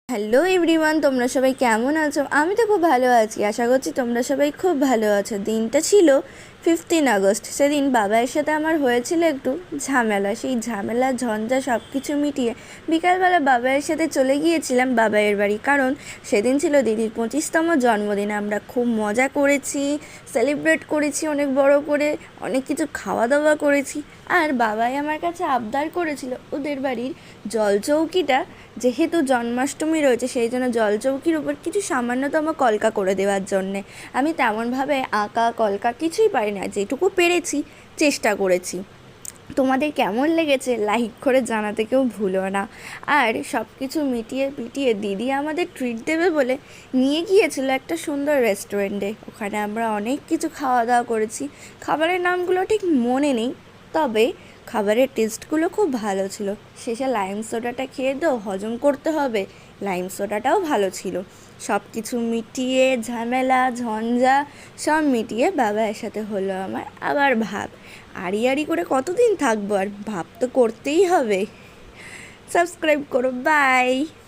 Hello everyone, তোমরা সবাই কেমন আছো? আমি তো খুব ভালো আছি। আশা করছি তোমরা সবাই খুব ভালো আছো। দিনটা ছিল 15 আগস্ট। সেদিন বাবার সাথে আমার হয়েছিল একটু ঝামেলা। সেই ঝামেলা ঝঞ্ঝা সব কিছু মিটিয়ে বিকালবেলা বাবাইয়ের সাথে চলে গিয়েছিলাম বাবাইয়ের বাড়ি, কারণ সেদিন ছিল দিদির 25তম জন্মদিন। আমরা খুব মজা করেছি, সেলিব্রেট করেছি অনেক বড় করে, অনেক কিছু খাওয়া দাওয়া করেছি। আর বাবাই আমার কাছে আবদার করেছিল ওদের বাড়ির জলচৌকিটা, যেহেতু জন্মাষ্টমী রয়েছে সেই জন্য জলচৌকির উপর কিছু সামান্যতম কলকা করে দেওয়ার জন্যে। আমি তেমনভাবে আঁকা কলকা কিছুই পারি না, যেটুকু পেরেছি চেষ্টা করেছি। তোমাদের কেমন লেগেছে লাইক করে জানাতে কেউ ভুলো না। আর সব কিছু মিটিয়ে পিটিয়ে দিদি আমাদের ট্রিট দেবে বলে নিয়ে গিয়েছিল একটা সুন্দর রেস্টুরেন্টে। ওখানে আমরা অনেক কিছু খাওয়া দাওয়া করেছি। খাবারের নামগুলো ঠিক মনে নেই, তবে খাবারের টেস্টগুলো খুব ভালো ছিল। শেষে লাইম সোডাটা খেয়ে দাও, হজম করতে হবে, লাইম সোডাটাও ভালো ছিল। সব কিছু মিটিয়ে ঝামেলা ঝঞ্ঝা সব মিটিয়ে বাবার সাথে হলো আমার আবার ভাব। আড়ি আড়ি করে কতদিন থাকবো, আর ভাব তো করতেই হবে। সাবস্ক্রাইব করো, বাই।